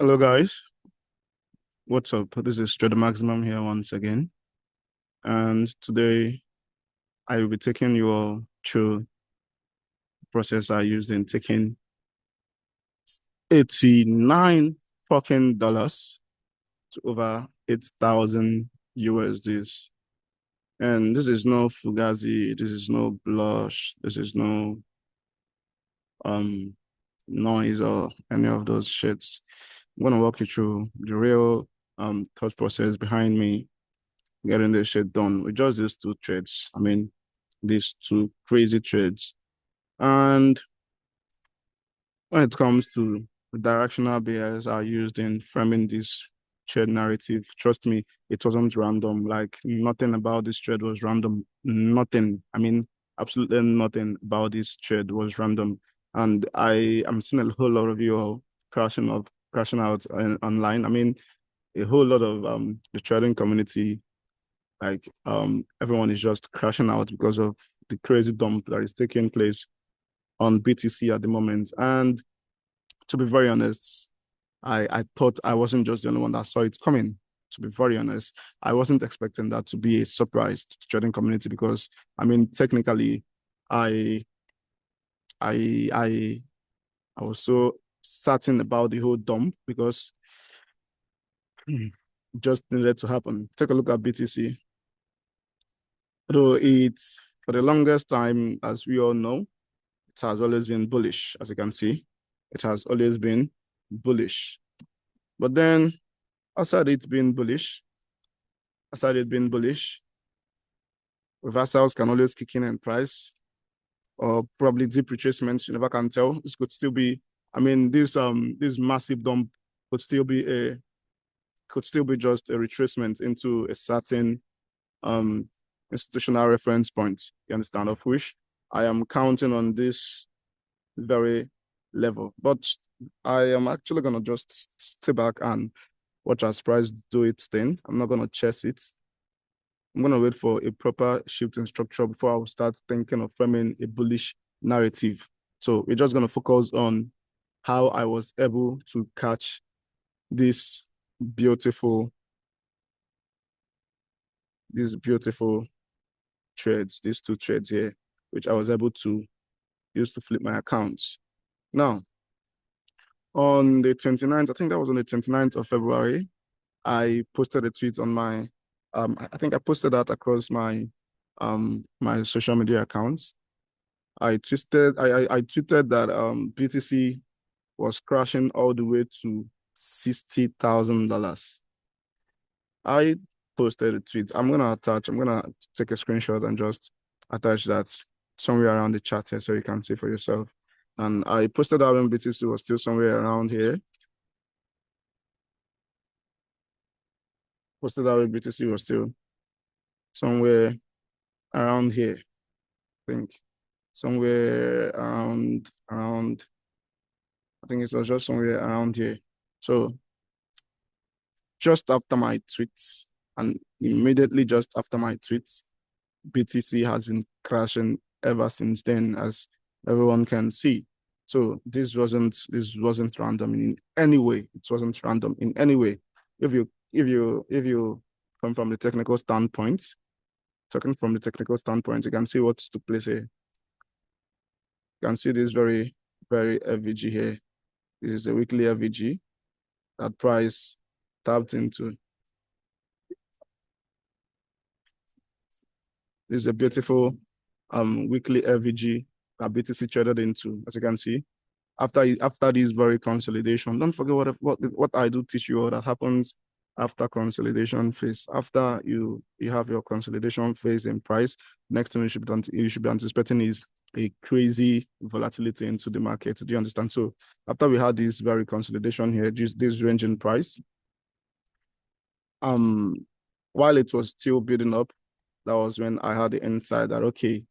Hello guys, what's up? This is Trader Maximum here once again, and today I will be taking you all through the process I used in taking 89 fucking dollars to over 8,000 USDs. And this is no Fugazi, this is no blush, this is no um noise or any of those shits. I'm gonna walk you through the real thought process behind me getting this shit done with just these two trades. I mean, these two crazy trades. And when it comes to the directional bears are used in framing this trade narrative, trust me, it wasn't random. Like nothing about this trade was random. Nothing. I mean, absolutely nothing about this trade was random. And I am seeing a whole lot of you all crashing out online. I mean, a whole lot of the trading community, like everyone is just crashing out because of the crazy dump that is taking place on BTC at the moment. And to be very honest, I thought I wasn't just the only one that saw it coming. To be very honest, I wasn't expecting that to be a surprise to the trading community because I mean technically I I I I was so certain about the whole dump because it just needed to happen. Take a look at BTC. Though it's for the longest time, as we all know, it has always been bullish, as you can see. It has always been bullish. But then, outside it being bullish, aside it being bullish, reversals can always kick in price, or probably deep retracements. You never can tell. This could still be. I mean, this massive dump could still be just a retracement into a certain um institutional reference point. You understand? Of which I am counting on this very level. But I am actually gonna just stay back and watch our price do its thing. I'm not gonna chase it. I'm gonna wait for a proper shift in structure before I will start thinking of framing a bullish narrative. So we're just gonna focus on how I was able to catch this beautiful, these beautiful trades, these two trades here, which I was able to use to flip my accounts. Now, on the 29th, I think that was on the 29th of February, I posted a tweet on my, I think I posted that across my social media accounts. I tweeted that BTC was crashing all the way to $60,000. I posted a tweet. I'm gonna take a screenshot and just attach that somewhere around the chat here so you can see for yourself. And I posted that when BTC was still somewhere around here. Posted that when BTC was still somewhere around here, I think. Somewhere around, I think it was just somewhere around here. So just after my tweets, and immediately just after my tweets, BTC has been crashing ever since then, as everyone can see. So this wasn't random in any way. It wasn't random in any way. If you come from the technical standpoint, talking from the technical standpoint, you can see what's to place here. You can see this very, very FVG here. This is a weekly FVG that price tapped into. This is a beautiful weekly FVG that BTC traded into, as you can see. After this very consolidation, don't forget what I do teach you all that happens after consolidation phase. After you have your consolidation phase in price, next thing you should be anticipating is a crazy volatility into the market. Do you understand? So after we had this very consolidation here, this range in price, while it was still building up, that was when I had the insight that okay,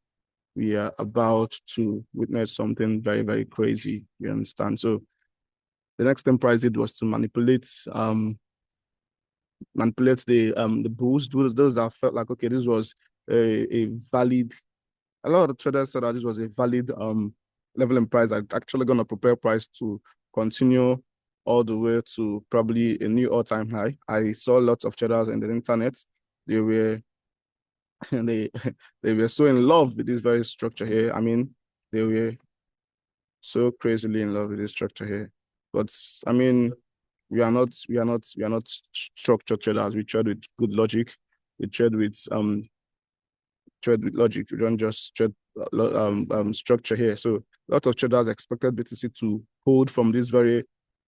we are about to witness something very, very crazy. You understand? So the next thing price did was to manipulate the bulls. Those that felt like okay, this was a valid. A lot of traders said that this was a valid level in price. I'm actually gonna prepare price to continue all the way to probably a new all-time high. I saw lots of traders in the internet. They were they they were so in love with this very structure here. I mean, they were so crazily in love with this structure here. But I mean, we are not structure traders. We trade with good logic. We trade with logic. We don't just trade structure here. So lots of traders expected BTC to hold from this very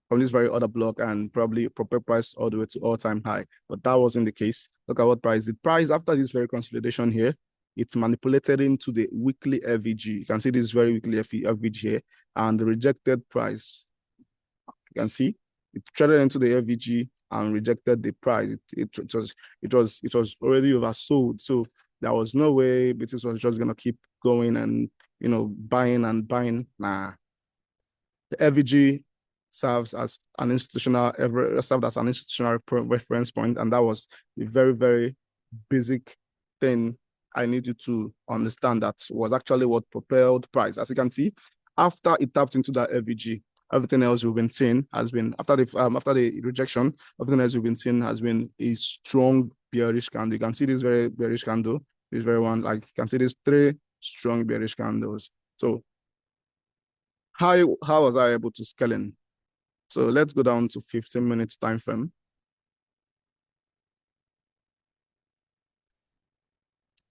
order block and probably prepare price all the way to all-time high. But that wasn't the case. Look at what price. The price after this very consolidation here, it's manipulated into the weekly FVG. You can see this very weekly FVG here and the rejected price. You can see it traded into the FVG and rejected the price. It was already oversold. So there was no way BTC was just gonna keep going and buying and buying. Nah. The FVG served as an institutional reference point, and that was a very, very basic thing I needed to understand. That was actually what propelled price. As you can see, after it tapped into that FVG, everything else we've been seeing has been after the rejection. Everything else we've been seeing has been a strong bearish candle. You can see this very bearish candle. This very one, like you can see these three strong bearish candles. So how was I able to scale in? So let's go down to 15 minutes time frame.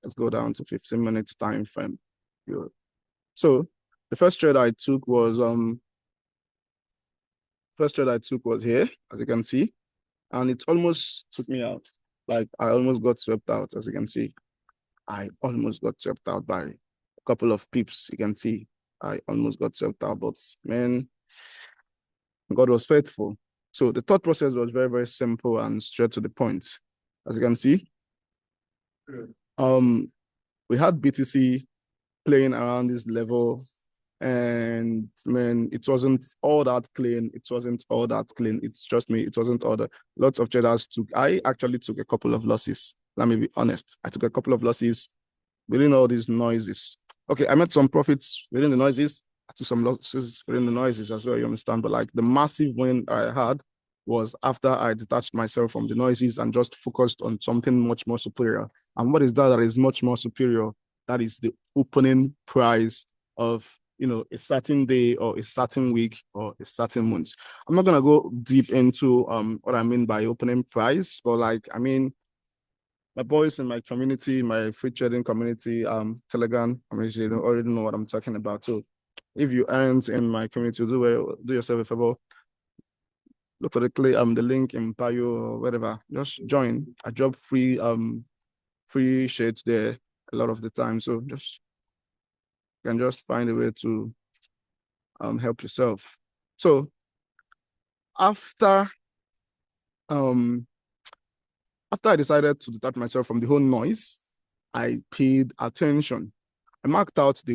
Let's go down to 15 minutes time frame. So the first trade I took was here, as you can see, and it almost took me out. Like I almost got swept out, as you can see. I almost got swept out by a couple of pips. You can see I almost got swept out, but man, God was faithful. So the thought process was very, very simple and straight to the point. As you can see, we had BTC playing around this level, and man, it wasn't all that clean. It wasn't all that clean. It's just me. It wasn't all that. Lots of traders took. I actually took a couple of losses. Let me be honest. I took a couple of losses within all these noises. Okay, I made some profits within the noises. I took some losses within the noises as well, you understand? But like the massive win I had was after I detached myself from the noises and just focused on something much more superior. And what is that is much more superior? That is the opening price of a certain day or a certain week or a certain month. I'm not gonna go deep into what I mean by opening price, but like I mean my boys in my community, my free trading community, Telegram community, they already know what I'm talking about. So if you aren't in my community, do yourself a favor. Look for the link in bio or whatever. Just join. I drop free shades there a lot of the time. So just you can just find a way to help yourself. So after I decided to detach myself from the whole noise, I paid attention. I marked out the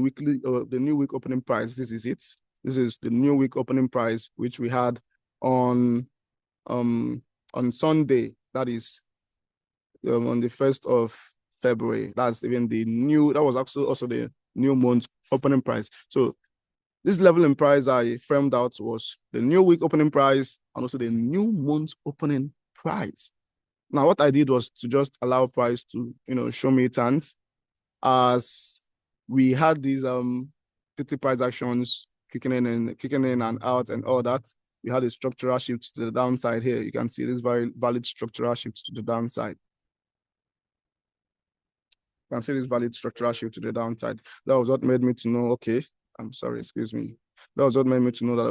new week opening price. This is it. This is the new week opening price, which we had on Sunday. That is on the 1st of February. That's even that was also the new month opening price. So this level in price I framed out was the new week opening price and also the new month opening price. Now, what I did was to just allow price to, show me its hands as we had these 50 price actions kicking in and out and all that. We had a structural shift to the downside here. You can see this very valid structural shift to the downside. You can see this valid structural shift to the downside. That was what made me to know, okay, I'm sorry, excuse me. That was what made me to know that,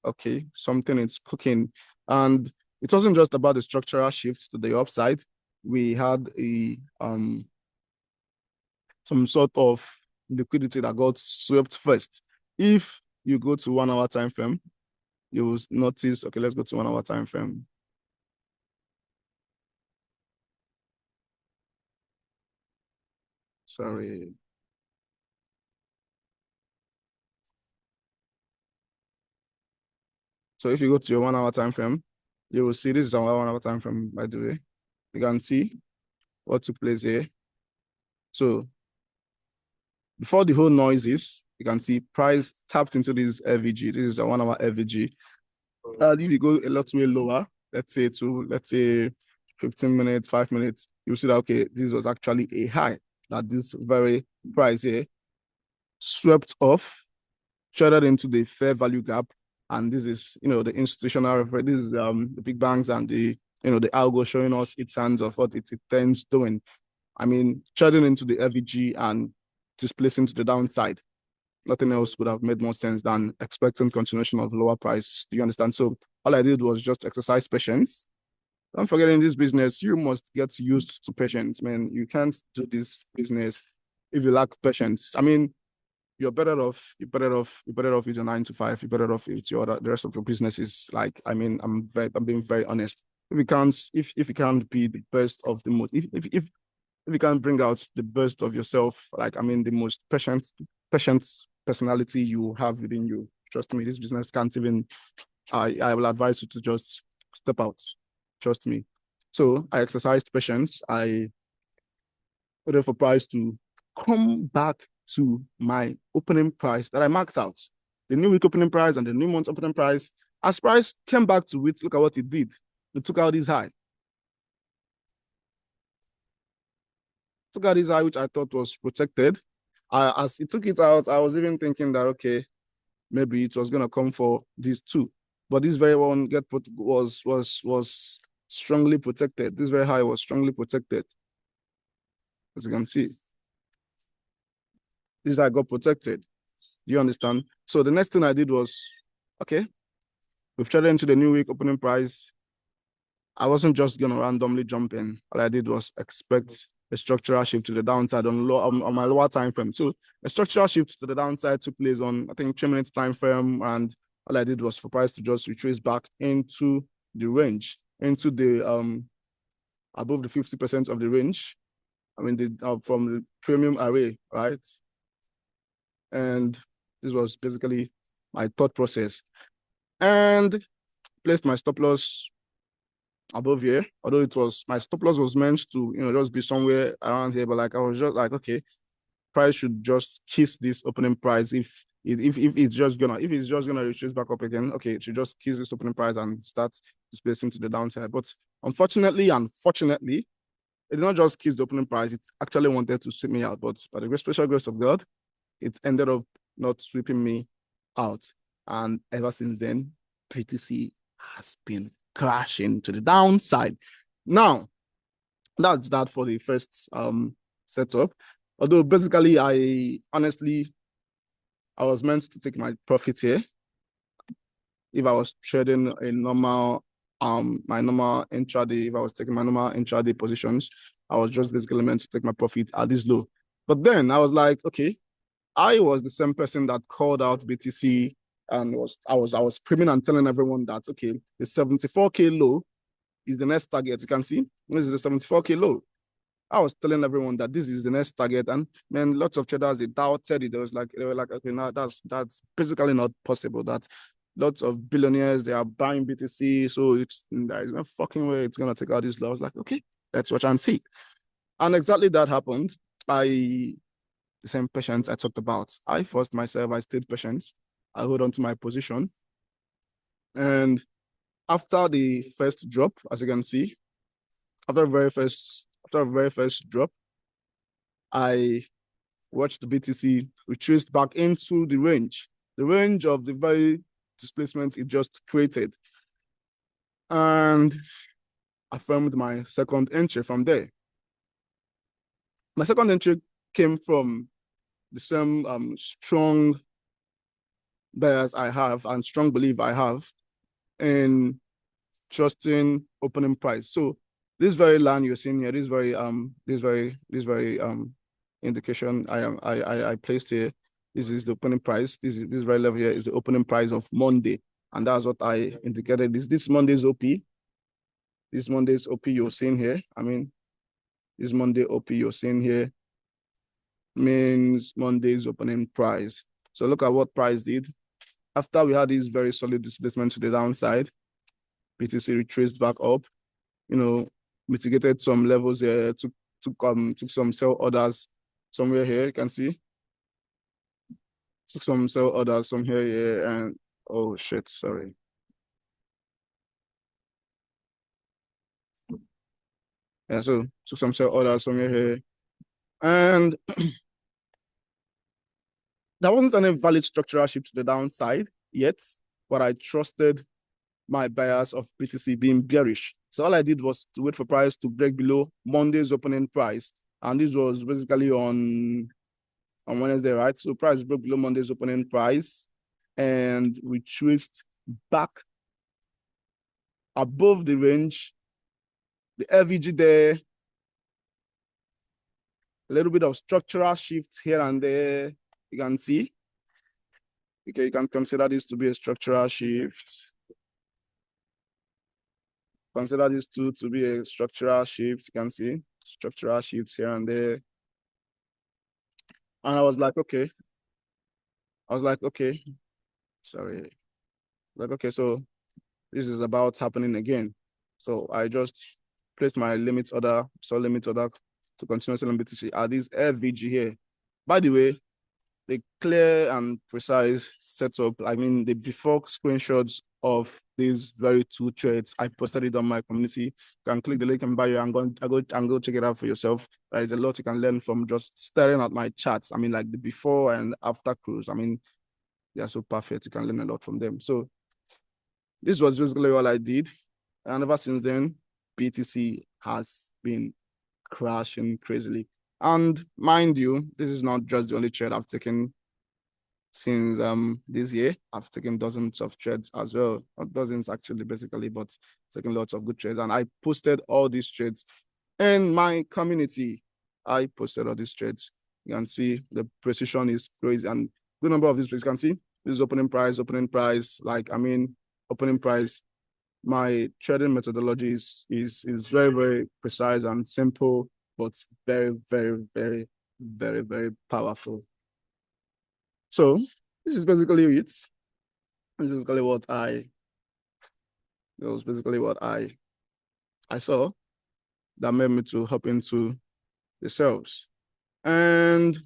okay, something is cooking. And it wasn't just about the structural shifts to the upside. We had some sort of liquidity that got swept first. If you go to 1 hour time frame, you will notice, okay, let's go to 1 hour time frame. Sorry. So if you go to your 1 hour time frame, you will see this is our 1 hour time frame, by the way. You can see what took place here. So before the whole noises, you can see price tapped into this FVG. This is a 1 hour FVG. If you go a lot way lower, let's say 15 minutes, 5 minutes, you see that okay, this was actually a high, that this very price here swept off, traded into the fair value gap. And this is, the institutional reference. This is the big banks and the algo showing us its hands of what it intends doing. I mean, trading into the FVG and displacing to the downside. Nothing else would have made more sense than expecting continuation of lower prices. Do you understand? So all I did was just exercise patience. Don't forget, in this business, you must get used to patience, man. You can't do this business if you lack patience. I mean, you're better off with your 9 to 5. You're better off with the rest of your business is like, I mean, I'm being very honest. If you can't be the best of the most, if you can't bring out the best of yourself, like, I mean, the most patient personality you have within you, trust me, this business can't even, I will advise you to just step out. Trust me. So I exercised patience. I waited for price to come back to my opening price that I marked out. The new week opening price and the new month opening price. As price came back to it, look at what it did. It took out this high. Took out this high, which I thought was protected. As it took it out, I was even thinking that, okay, maybe it was going to come for these two. But this very one was strongly protected. This very high was strongly protected. As you can see, this high got protected. You understand? So the next thing I did was, okay, we've traded into the new week opening price. I wasn't just going to randomly jump in. All I did was expect a structural shift to the downside on my lower time frame. So a structural shift to the downside took place on, I think, 3 minutes time frame. And all I did was for price to just retrace back into the range, into the above the 50% of the range. I mean, from the premium array, right? And this was basically my thought process. And placed my stop loss above here, although my stop loss was meant to, just be somewhere around here, but like I was just like, okay, price should just kiss this opening price. If it's just gonna retrace back up again, okay, it should just kiss this opening price and start displacing to the downside. But unfortunately and fortunately, it did not just kiss the opening price, it actually wanted to sweep me out. But by the special grace of God, it ended up not sweeping me out. And ever since then, BTC has been crashing to the downside. Now, that's that for the first setup. Although basically, I was meant to take my profit here. If I was trading a normal my normal intraday, if I was taking my normal intraday positions, I was just basically meant to take my profit at this low. But then I was like, okay, I was the same person that called out BTC and I was screaming and telling everyone that, okay, the 74K low is the next target. You can see this is the 74K low. I was telling everyone that this is the next target, and man, lots of traders, they doubted it. They were like, okay, now that's basically not possible. That lots of billionaires, they are buying BTC, so there is no fucking way it's gonna take out this low. I was like, okay, let's watch and see. And exactly that happened. The same patience I talked about. I forced myself, I stayed patient. I hold on to my position. And after the first drop, as you can see, after the very first drop, I watched the BTC retraced back into the range of the very displacement it just created. And I formed my second entry from there. My second entry came from the same strong bias I have and strong belief I have in trusting opening price. So this very line you're seeing here, this very indication I placed here. This is the opening price. This very level here is the opening price of Monday, and that's what I indicated. This Monday's OP. This Monday's OP you're seeing here. I mean, this Monday OP you're seeing here means Monday's opening price. So look at what price did. After we had this very solid displacement to the downside, BTC retraced back up, mitigated some levels here, took some sell orders somewhere here, you can see. Took some sell orders some here, and oh shit, sorry. Yeah, so took some sell orders from here. And there wasn't any valid structural shift to the downside yet, but I trusted my bias of BTC being bearish. So all I did was to wait for price to break below Monday's opening price. And this was basically on Wednesday, right? So price broke below Monday's opening price and retraced back above the range. The LVG there, a little bit of structural shifts here and there. You can see. Okay, you can consider this to be a structural shift. Consider this to be a structural shift. You can see structural shifts here and there. And I was like, okay. Sorry. Like, okay, so this is about happening again. So I just placed my limit order, limit order to continue selling BTC at this FVG here. By the way, the clear and precise setup, I mean, the before screenshots of these very two trades, I posted it on my community. You can click the link and buy it and go check it out for yourself. There is a lot you can learn from just staring at my charts. I mean, like the before and after cruise. I mean, they are so perfect. You can learn a lot from them. So this was basically all I did. And ever since then, BTC has been crashing crazily. And mind you, this is not just the only trade I've taken since this year. I've taken dozens of trades as well. Not dozens actually, basically, but taking lots of good trades. And I posted all these trades in my community. I posted all these trades. You can see the precision is crazy. And good number of these trades, you can see this is opening price, like I mean, opening price. My trading methodology is very, very precise and simple, but very, very, very, very, very powerful. So this is basically it. This is basically what I saw that made me to hop into the sales. And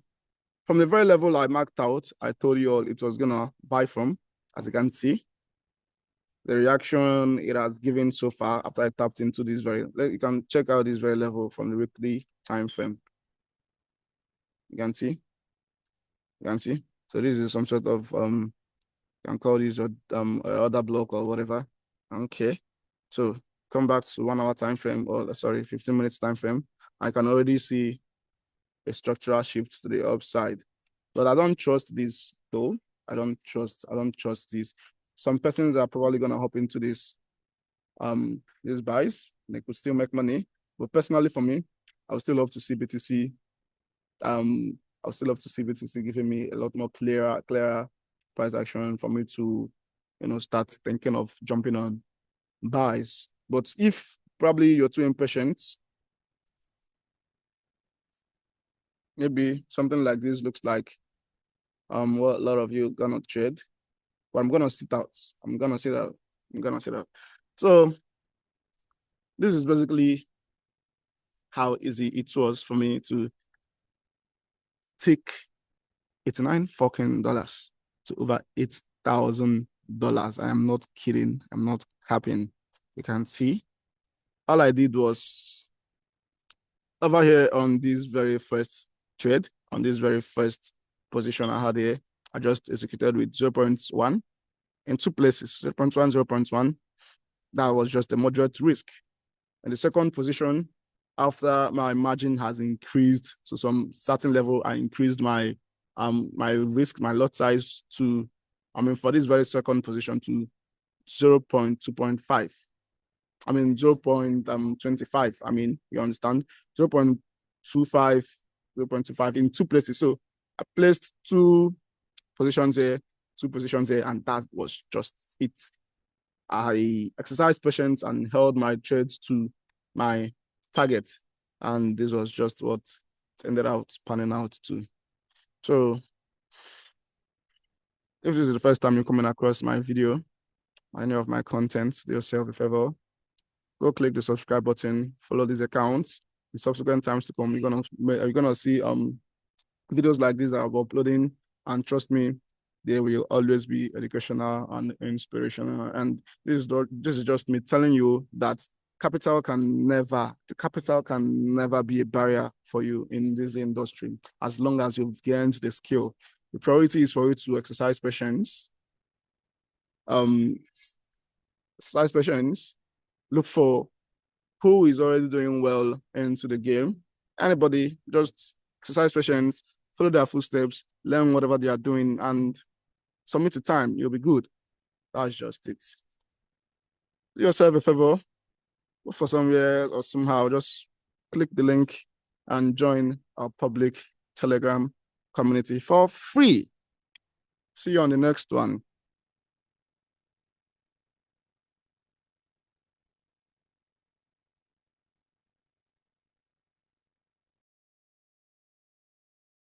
from the very level I marked out, I told you all it was gonna buy from, as you can see. The reaction it has given so far after I tapped into this you can check out this very level from the weekly time frame. You can see. So this is some sort of you can call this a order block or whatever. Okay. So come back to 1 hour time frame, or sorry, 15 minutes time frame. I can already see a structural shift to the upside. But I don't trust this though. I don't trust this. Some persons are probably gonna hop into this these buys. They could still make money. But personally for me, I would still love to see BTC. I would still love to see BTC giving me a lot more clearer price action for me to, start thinking of jumping on buys. But if probably you're too impatient, maybe something like this looks like what a lot of you gonna trade. But I'm gonna sit out. So this is basically how easy it was for me to take $89 to over $8,000. I am not kidding. I'm not capping. You can see. All I did was over here on this very first trade, on this very first position I had here, I just executed with 0.1 in two places, 0.1, 0.1. That was just a moderate risk. And the second position, after my margin has increased to some certain level, I increased my my risk, my lot size to, for this very second position to 0.2.5. 0.25. You understand? 0.25, 0.25 in two places. So I placed two positions here, and that was just it. I exercised patience and held my trades to my target. And this was just what ended out panning out to. So if this is the first time you're coming across my video, any of my content, do yourself a favor, go click the subscribe button, follow these accounts. In subsequent times to come, you're gonna see videos like this that I'm uploading, and trust me, they will always be educational and inspirational. And this is just me telling you that the capital can never be a barrier for you in this industry as long as you've gained the skill. The priority is for you to exercise patience. Exercise patience, look for who is already doing well into the game. Anybody, just exercise patience, follow their footsteps, learn whatever they are doing, and submit to time. You'll be good. That's just it. Do yourself a favor, look for somewhere or somehow, just click the link and join our public Telegram community for free. See you on the next one.